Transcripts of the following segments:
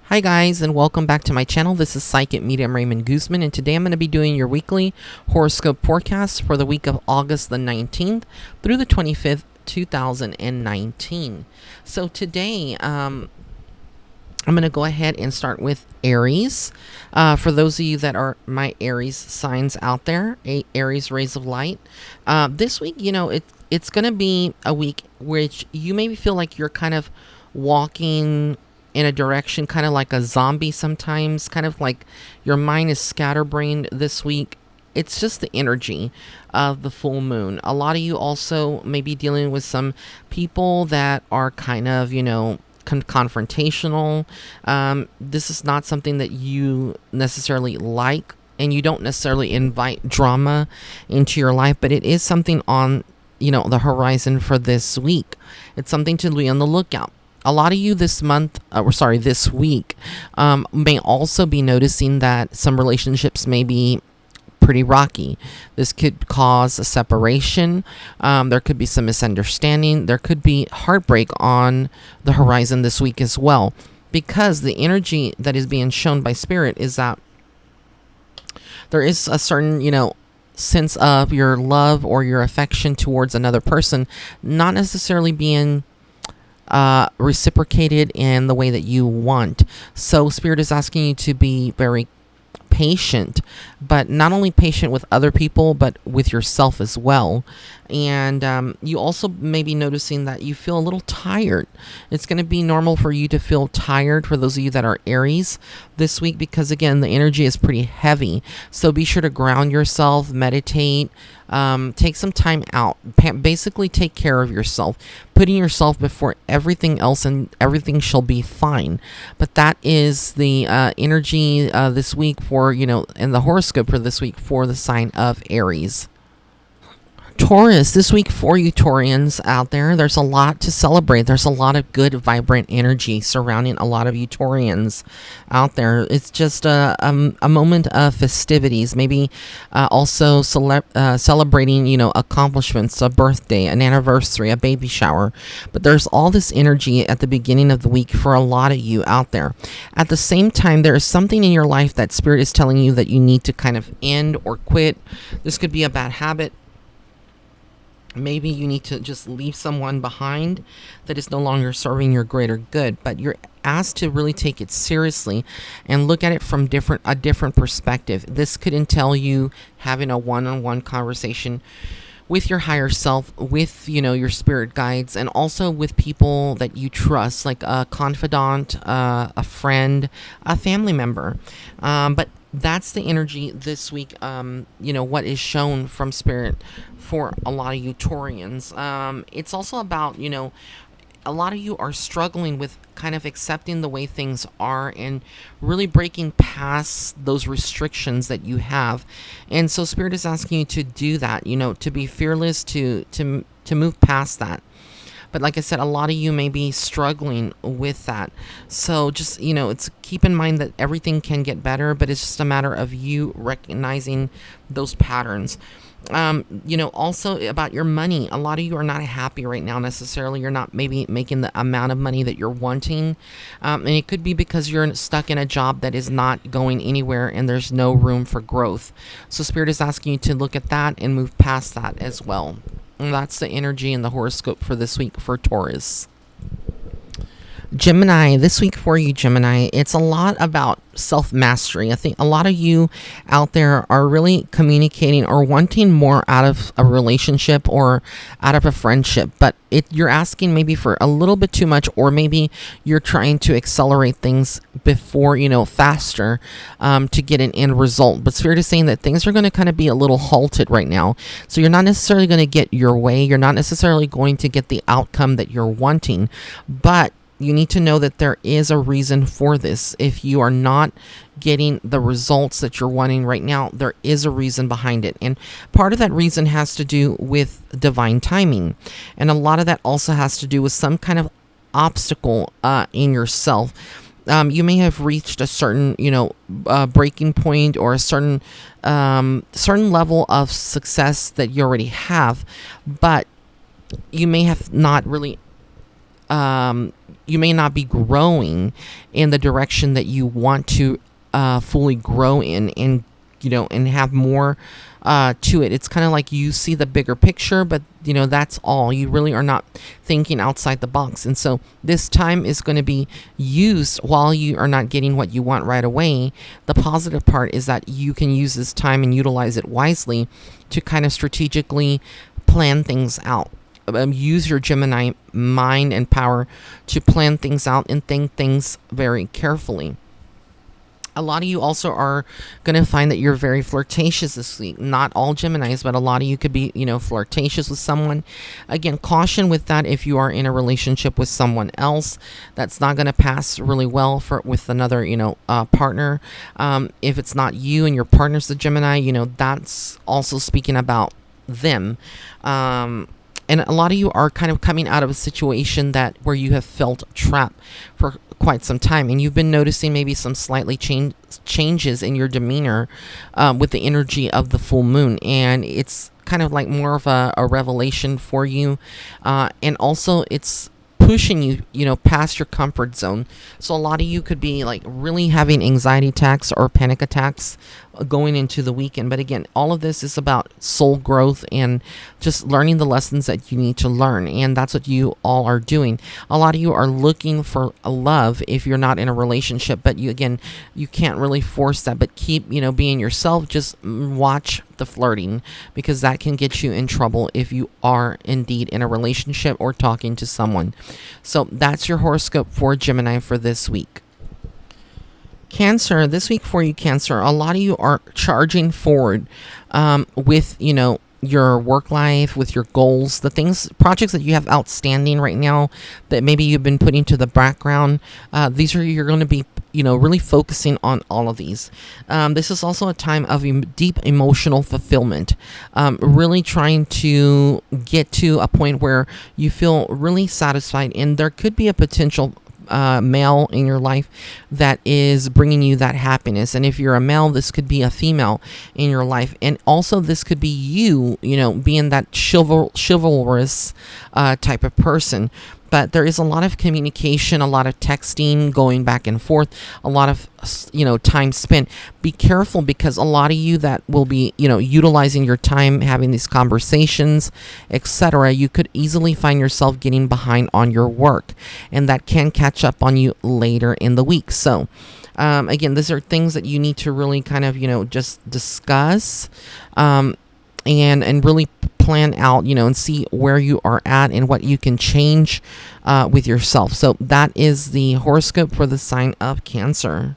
Hi guys, and welcome back to my channel. This is Psychic Medium Raymond Guzman, and today I'm going to be doing your weekly horoscope forecast for the week of August the 19th through the 25th, 2019. So today, I'm going to go ahead and start with Aries. For those of you that are my Aries signs out there, Aries rays of light. This week, it's going to be a week which you maybe feel like you're kind of walking in a direction, kind of like a zombie sometimes, kind of like your mind is scatterbrained this week. It's just the energy of the full moon. A lot of you also may be dealing with some people that are kind of, confrontational. This is not something that you necessarily like, and you don't necessarily invite drama into your life, but it is something on, the horizon for this week. It's something to be on the lookout. A lot of you this week, may also be noticing that some relationships may be pretty rocky. This could cause a separation. There could be some misunderstanding. There could be heartbreak on the horizon this week as well, because the energy that is being shown by Spirit is that there is a certain, sense of your love or your affection towards another person not necessarily being reciprocated in the way that you want. So Spirit is asking you to be very patient, but not only patient with other people, but with yourself as well. And you also may be noticing that you feel a little tired. It's going to be normal for you to feel tired for those of you that are Aries this week, because again, the energy is pretty heavy. So be sure to ground yourself, meditate, take some time out, basically take care of yourself, putting yourself before everything else, and everything shall be fine. But that is the energy this week for, in the horoscope for this week for the sign of Aries. Taurus, this week for you Taurians out there, there's a lot to celebrate. There's a lot of good, vibrant energy surrounding a lot of you Taurians out there. It's just a moment of festivities, maybe also celebrating, accomplishments, a birthday, an anniversary, a baby shower. But there's all this energy at the beginning of the week for a lot of you out there. At the same time, there is something in your life that Spirit is telling you that you need to kind of end or quit. This could be a bad habit. Maybe you need to just leave someone behind that is no longer serving your greater good, but you're asked to really take it seriously and look at it from a different perspective. This could entail you having a one-on-one conversation with your higher self, with, your spirit guides, and also with people that you trust, like a confidant, a friend, a family member. But that's the energy this week, what is shown from Spirit for a lot of you Taurians. It's also about, a lot of you are struggling with kind of accepting the way things are and really breaking past those restrictions that you have. And so Spirit is asking you to do that, to be fearless, to move past that. But like I said, a lot of you may be struggling with that. So just, it's keep in mind that everything can get better, but it's just a matter of you recognizing those patterns. Also about your money. A lot of you are not happy right now necessarily. You're not maybe making the amount of money that you're wanting. And it could be because you're stuck in a job that is not going anywhere and there's no room for growth. So Spirit is asking you to look at that and move past that as well. And that's the energy in the horoscope for this week for Taurus. Gemini, this week for you Gemini, it's a lot about self-mastery. I think a lot of you out there are really communicating or wanting more out of a relationship or out of a friendship, but you're asking maybe for a little bit too much, or maybe you're trying to accelerate things before, faster, to get an end result. But Spirit is saying that things are going to kind of be a little halted right now. So you're not necessarily going to get your way. You're not necessarily going to get the outcome that you're wanting, but you need to know that there is a reason for this. If you are not getting the results that you're wanting right now, there is a reason behind it. And part of that reason has to do with divine timing. And a lot of that also has to do with some kind of obstacle in yourself. You may have reached a certain, breaking point, or a certain level of success that you already have, but you may have not really you may not be growing in the direction that you want to fully grow in, and and have more to it. It's kind of like you see the bigger picture, but that's all. You really are not thinking outside the box. And so this time is going to be used while you are not getting what you want right away. The positive part is that you can use this time and utilize it wisely to kind of strategically plan things out. Use your Gemini mind and power to plan things out and think things very carefully. A lot of you also are going to find that you're very flirtatious this week. Not all Geminis, but a lot of you could be, flirtatious with someone. Again, caution with that if you are in a relationship with someone else. That's not going to pass really well with another, partner. If it's not you and your partner's the Gemini, that's also speaking about them. And a lot of you are kind of coming out of a situation where you have felt trapped for quite some time, and you've been noticing maybe some slightly changes in your demeanor with the energy of the full moon, and it's kind of like more of a revelation for you, and also it's pushing you, past your comfort zone. So a lot of you could be like really having anxiety attacks or panic attacks going into the weekend. But again, all of this is about soul growth and just learning the lessons that you need to learn. And that's what you all are doing. A lot of you are looking for a love if you're not in a relationship, but you can't really force that, but keep, being yourself. Just watch the flirting, because that can get you in trouble if you are indeed in a relationship or talking to someone. So that's your horoscope for Gemini for this week. Cancer, this week for you, Cancer, a lot of you are charging forward with, your work life, with your goals, the projects that you have outstanding right now that maybe you've been putting to the background. You're going to be, really focusing on all of these. This is also a time of deep emotional fulfillment, really trying to get to a point where you feel really satisfied, and there could be a potential male in your life that is bringing you that happiness. And if you're a male, this could be a female in your life, and also this could be you being that chivalrous type of person. But there is a lot of communication, a lot of texting going back and forth, a lot of time spent. Be careful, because a lot of you that will be utilizing your time having these conversations, etc., you could easily find yourself getting behind on your work, and that can catch up on you later in the week. So again, these are things that you need to really kind of just discuss and really plan out, and see where you are at and what you can change with yourself. So that is the horoscope for the sign of Cancer.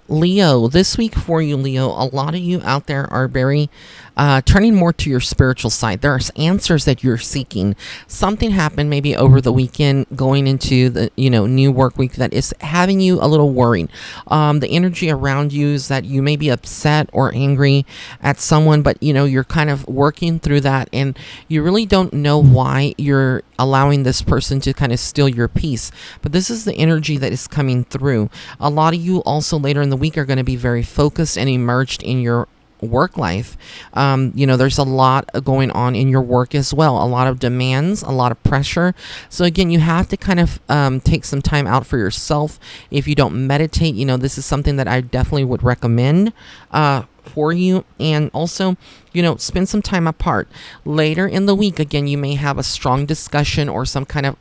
Leo, this week for you, Leo, a lot of you out there are very turning more to your spiritual side. There are answers that you're seeking. Something happened maybe over the weekend going into the new work week that is having you a little worried. The energy around you is that you may be upset or angry at someone, but you're kind of working through that, and you really don't know why you're allowing this person to kind of steal your peace. But this is the energy that is coming through. A lot of you also later in the week are going to be very focused and immersed in your work life. There's a lot going on in your work as well, a lot of demands, a lot of pressure. So again, you have to kind of take some time out for yourself. If you don't meditate, this is something that I definitely would recommend for you. And also, spend some time apart. Later in the week, again, you may have a strong discussion or some kind of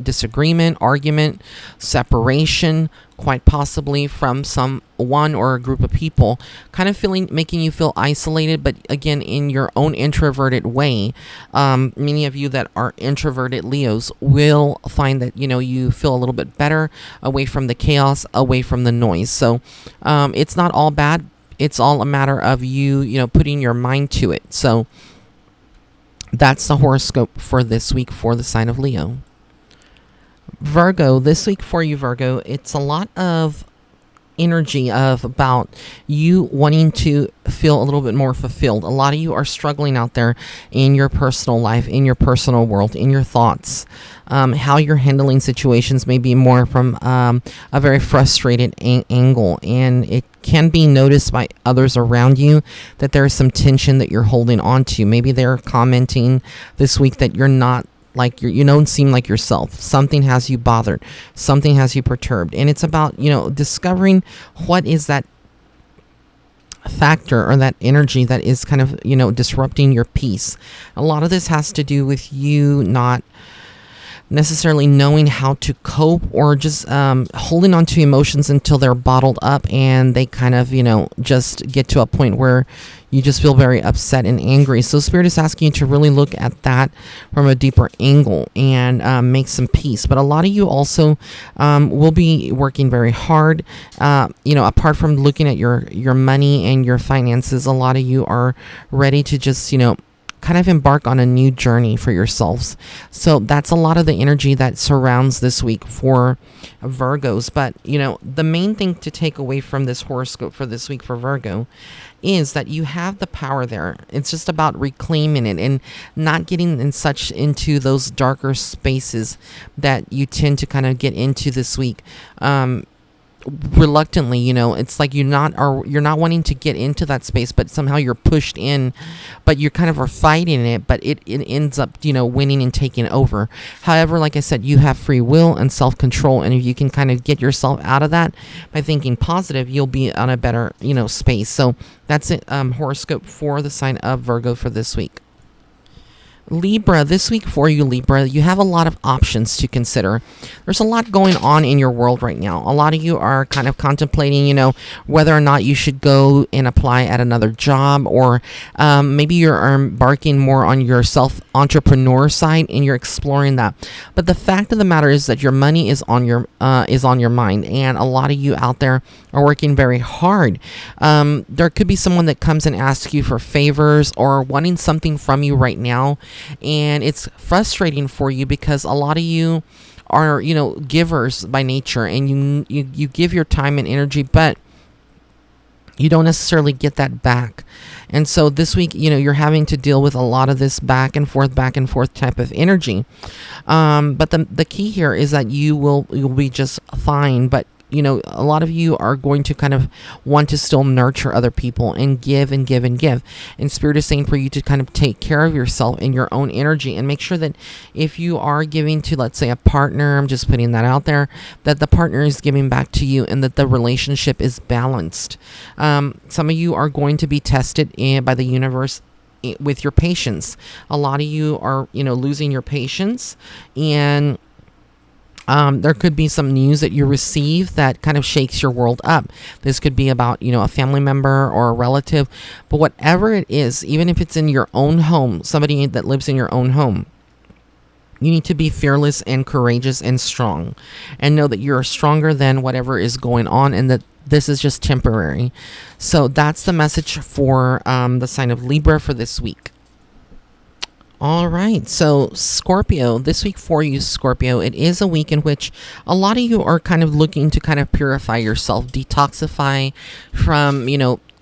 disagreement, argument, separation, quite possibly from someone or a group of people, kind of making you feel isolated, but again, in your own introverted way. Many of you that are introverted Leos will find that, you feel a little bit better away from the chaos, away from the noise. So it's not all bad. It's all a matter of you, putting your mind to it. So that's the horoscope for this week for the sign of Leo. Virgo, this week for you, Virgo, it's a lot of energy about you wanting to feel a little bit more fulfilled. A lot of you are struggling out there in your personal life, in your personal world, in your thoughts. How you're handling situations may be more from a very frustrated angle, and it can be noticed by others around you that there is some tension that you're holding on to. Maybe they're commenting this week that you're not like you don't seem like yourself. Something has you bothered. Something has you perturbed. And it's about, discovering what is that factor or that energy that is kind of, disrupting your peace. A lot of this has to do with you not necessarily knowing how to cope, or just holding on to emotions until they're bottled up and they kind of, just get to a point where you just feel very upset and angry. So Spirit is asking you to really look at that from a deeper angle and make some peace. But a lot of you also will be working very hard. Apart from looking at your money and your finances, a lot of you are ready to just, kind of embark on a new journey for yourselves. So that's a lot of the energy that surrounds this week for Virgos. But, the main thing to take away from this horoscope for this week for Virgo is that you have the power there. It's just about reclaiming it and not getting into those darker spaces that you tend to kind of get into this week. Reluctantly, it's like you're not wanting to get into that space, but somehow you're pushed in, but you kind of are fighting it, but it ends up, winning and taking over. However, like I said, you have free will and self-control, and if you can kind of get yourself out of that by thinking positive, you'll be on a better, space. So that's it. Horoscope for the sign of Virgo for this week. Libra, this week for you, Libra, you have a lot of options to consider. There's a lot going on in your world right now. A lot of you are kind of contemplating, whether or not you should go and apply at another job, or maybe you're embarking more on your self-entrepreneur side and you're exploring that. But the fact of the matter is that your money is on your mind, and a lot of you out there are working very hard. There could be someone that comes and asks you for favors or wanting something from you right now. And it's frustrating for you because a lot of you are, givers by nature, and you give your time and energy, but you don't necessarily get that back. And so this week, you're having to deal with a lot of this back and forth type of energy. But the key here is that you'll be just fine. But a lot of you are going to kind of want to still nurture other people and give and give and give. And Spirit is saying for you to kind of take care of yourself and your own energy, and make sure that if you are giving to, let's say, a partner, I'm just putting that out there, that the partner is giving back to you and that the relationship is balanced. Some of you are going to be tested by the universe with your patience. A lot of you are, losing your patience, and there could be some news that you receive that kind of shakes your world up. This could be about, a family member or a relative, but whatever it is, even if it's in your own home, somebody that lives in your own home, you need to be fearless and courageous and strong, and know that you're stronger than whatever is going on, and that this is just temporary. So that's the message for the sign of Libra for this week. All right, so Scorpio, this week for you, Scorpio, it is a week in which a lot of you are kind of looking to kind of purify yourself, detoxify from,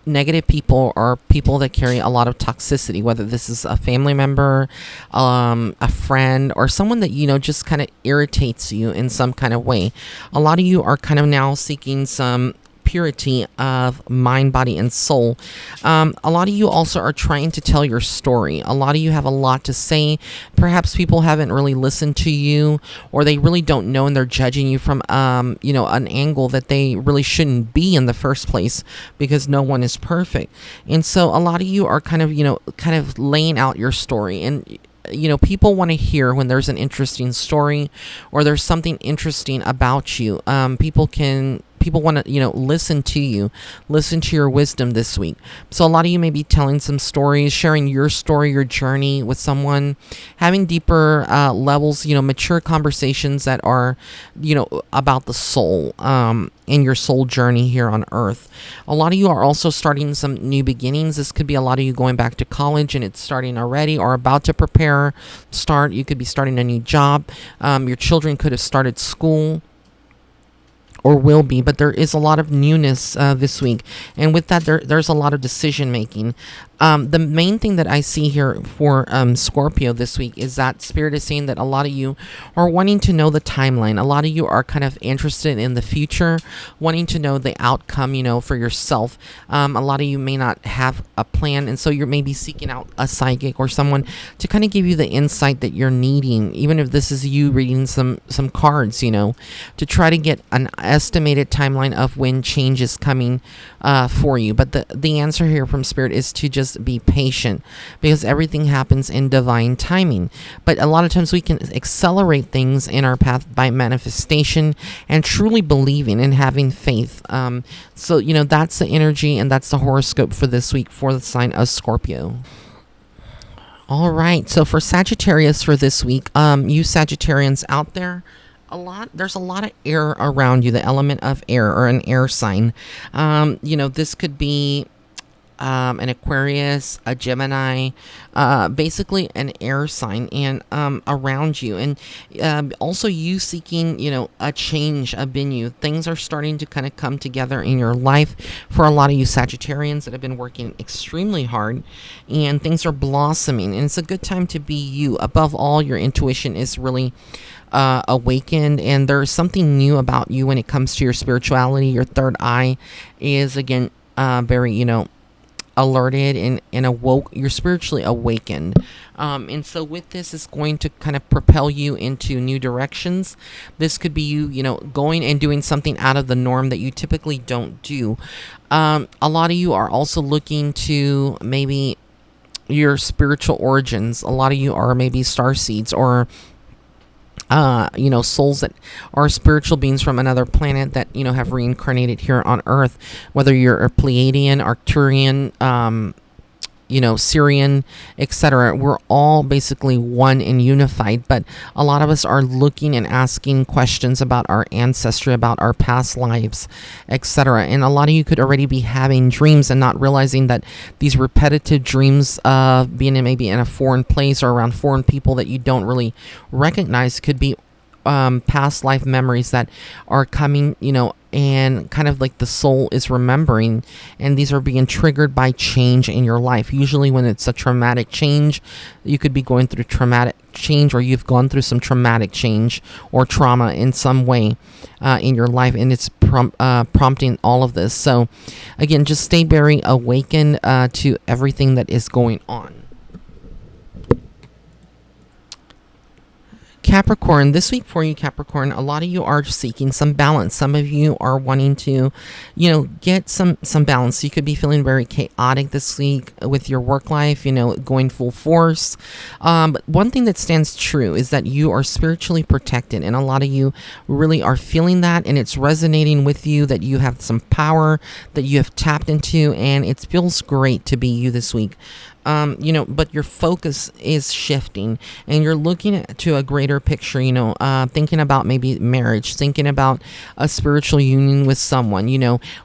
negative people or people that carry a lot of toxicity, whether this is a family member, a friend, or someone that, just kind of irritates you in some kind of way. A lot of you are kind of now seeking some purity of mind, body, and soul. A lot of you also are trying to tell your story. A lot of you have a lot to say. Perhaps people haven't really listened to you, or they really don't know, and they're judging you from an angle that they really shouldn't be in the first place, because no one is perfect. And so a lot of you are kind of laying out your story, and people want to hear when there's an interesting story or there's something interesting about you. People want to, listen to you, listen to your wisdom this week. So a lot of you may be telling some stories, sharing your story, your journey with someone, having deeper levels, mature conversations that are, about the soul and your soul journey here on earth. A lot of you are also starting some new beginnings. This could be a lot of you going back to college and it's starting already, or about to start. You could be starting a new job. Your children could have started school, or will be, but there is a lot of newness this week, and with that there's a lot of decision making. The main thing that I see here for Scorpio this week is that Spirit is saying that a lot of you are wanting to know the timeline. A lot of you are kind of interested in the future, wanting to know the outcome, for yourself. A lot of you may not have a plan, and so you're maybe seeking out a psychic or someone to kind of give you the insight that you're needing, even if this is you reading some cards, to try to get an estimated timeline of when change is coming for you. But the answer here from Spirit is to just be patient, because everything happens in divine timing. But a lot of times we can accelerate things in our path by manifestation and truly believing and having faith. So that's the energy, and that's the horoscope for this week for the sign of Scorpio. All right, so for Sagittarius for this week, you Sagittarians out there, there's a lot of air around you, the element of air, or an air sign. This could be an Aquarius, a Gemini, basically an air sign, and around you, and also you seeking a change up in you. Things are starting to kind of come together in your life for a lot of you Sagittarians that have been working extremely hard, and things are blossoming, and it's a good time to be you. Above all, your intuition is really awakened, and there's something new about you when it comes to your spirituality. Your third eye is again very alerted and awoke. You're spiritually awakened, and so with this, it's going to kind of propel you into new directions. This could be you going and doing something out of the norm that you typically don't do. A lot of you are also looking to maybe your spiritual origins. A lot of you are maybe starseeds, or souls that are spiritual beings from another planet that have reincarnated here on Earth. Whether you're a Pleiadian, Arcturian, Syrian, etc. We're all basically one and unified, but a lot of us are looking and asking questions about our ancestry, about our past lives, etc. And a lot of you could already be having dreams and not realizing that these repetitive dreams of being maybe in a foreign place or around foreign people that you don't really recognize could be past life memories that are coming, and kind of like the soul is remembering, and these are being triggered by change in your life. Usually when it's a traumatic change, you could be going through traumatic change, or you've gone through some traumatic change or trauma in some way in your life, and it's prompting all of this. So again, just stay very awakened to everything that is going on. Capricorn, this week for you, Capricorn, a lot of you are seeking some balance. Some of you are wanting to, get some balance. You could be feeling very chaotic this week with your work life, going full force. But one thing that stands true is that you are spiritually protected, and a lot of you really are feeling that, and it's resonating with you, that you have some power that you have tapped into, and it feels great to be you this week. But your focus is shifting, and you're looking to a greater picture, thinking about maybe marriage, thinking about a spiritual union with someone,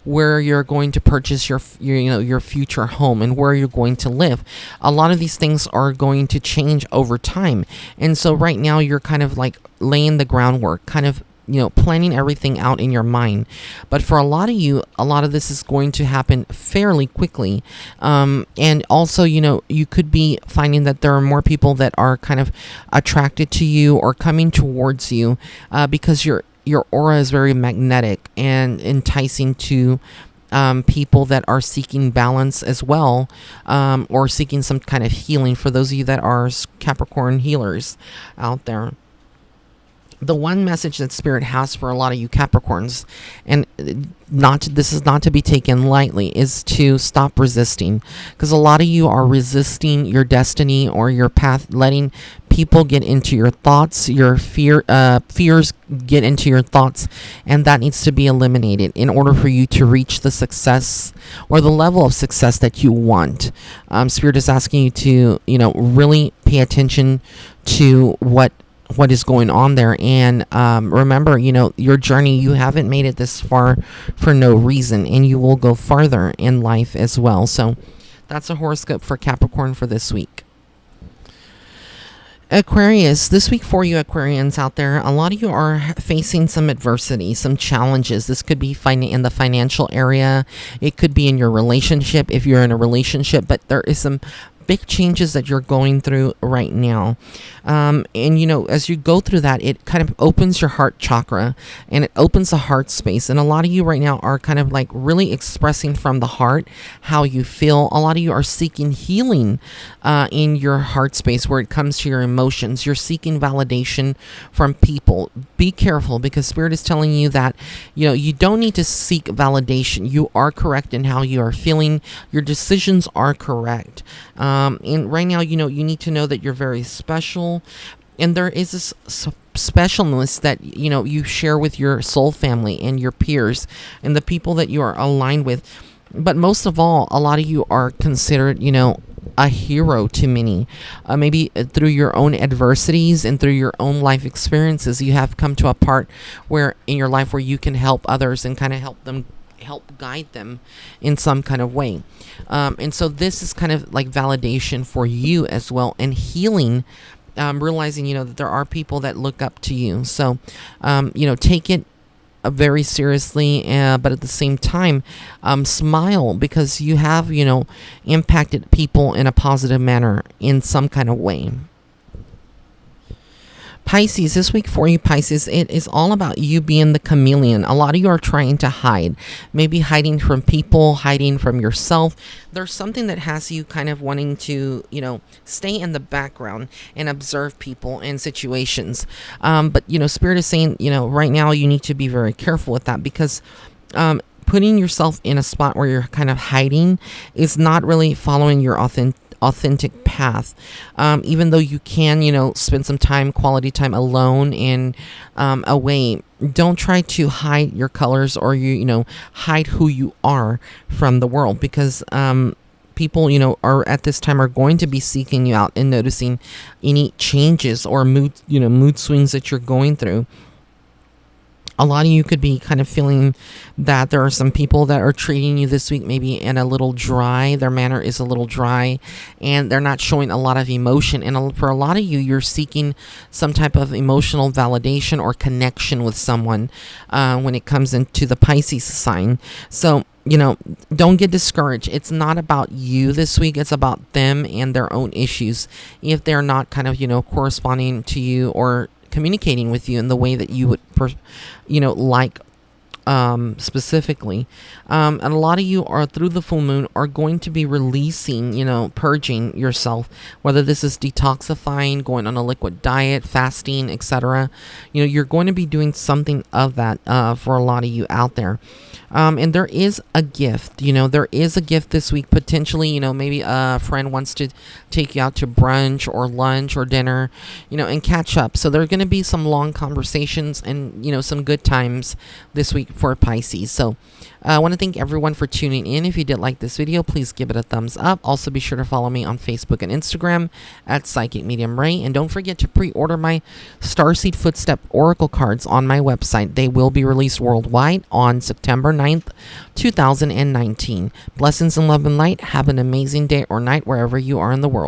where you're going to purchase your future home and where you're going to live. A lot of these things are going to change over time. And so right now you're kind of like laying the groundwork, kind of planning everything out in your mind. But for a lot of you, a lot of this is going to happen fairly quickly. And also, you could be finding that there are more people that are kind of attracted to you or coming towards you because your aura is very magnetic and enticing to people that are seeking balance as well, or seeking some kind of healing, for those of you that are Capricorn healers out there. The one message that Spirit has for a lot of you Capricorns, and this is not to be taken lightly, is to stop resisting, because a lot of you are resisting your destiny or your path, letting people get into your thoughts, your fears get into your thoughts, and that needs to be eliminated in order for you to reach the success or the level of success that you want. Spirit is asking you to, really pay attention to what is going on there, and remember, your journey, you haven't made it this far for no reason, and you will go farther in life as well. So that's a horoscope for Capricorn for this week. Aquarius, this week for you Aquarians out there, a lot of you are facing some adversity, some challenges. This could be in the financial area. It could be in your relationship if you're in a relationship, but there is some big changes that you're going through right now. And as you go through that, it kind of opens your heart chakra and it opens the heart space. And a lot of you right now are kind of like really expressing from the heart how you feel. A lot of you are seeking healing in your heart space where it comes to your emotions. You're seeking validation from people. Be careful, because Spirit is telling you that you don't need to seek validation. You are correct in how you are feeling. Your decisions are correct. And right now, you need to know that you're very special, and there is this specialness that you share with your soul family and your peers and the people that you are aligned with. But most of all, a lot of you are considered a hero to many. Maybe through your own adversities and through your own life experiences, you have come to a part where in your life where you can help others and kind of help guide them in some kind of way. And so this is kind of like validation for you as well, and healing, realizing that there are people that look up to you. So take it very seriously, but at the same time, smile, because you have impacted people in a positive manner in some kind of way. Pisces, this week for you Pisces, it is all about you being the chameleon. A lot of you are trying to hide, maybe hiding from people, hiding from yourself. There's something that has you kind of wanting to stay in the background and observe people and situations. But Spirit is saying right now you need to be very careful with that, because putting yourself in a spot where you're kind of hiding is not really following your authentic path. Even though you can spend some quality time alone and away, don't try to hide your colors, or hide who you are from the world, because people are at this time are going to be seeking you out and noticing any changes or mood swings that you're going through. A lot of you could be kind of feeling that there are some people that are treating you this week maybe in a little dry. Their manner is a little dry, and they're not showing a lot of emotion. And for a lot of you, you're seeking some type of emotional validation or connection with someone when it comes into the Pisces sign. So don't get discouraged. It's not about you this week. It's about them and their own issues. If they're not kind of corresponding to you or communicating with you in the way that you would like specifically, and a lot of you are through the full moon are going to be releasing, purging yourself, whether this is detoxifying, going on a liquid diet, fasting, etc. You're going to be doing something of that for a lot of you out there. And there is a gift, there is a gift this week, potentially, maybe a friend wants to take you out to brunch or lunch or dinner, and catch up. So there are going to be some long conversations and, some good times this week for Pisces. So I want to thank everyone for tuning in. If you did like this video, please give it a thumbs up. Also, be sure to follow me on Facebook and Instagram at Psychic Medium Ray. And don't forget to pre-order my Starseed Footstep Oracle cards on my website. They will be released worldwide on September 9th, 2019. Blessings and love and light. Have an amazing day or night wherever you are in the world.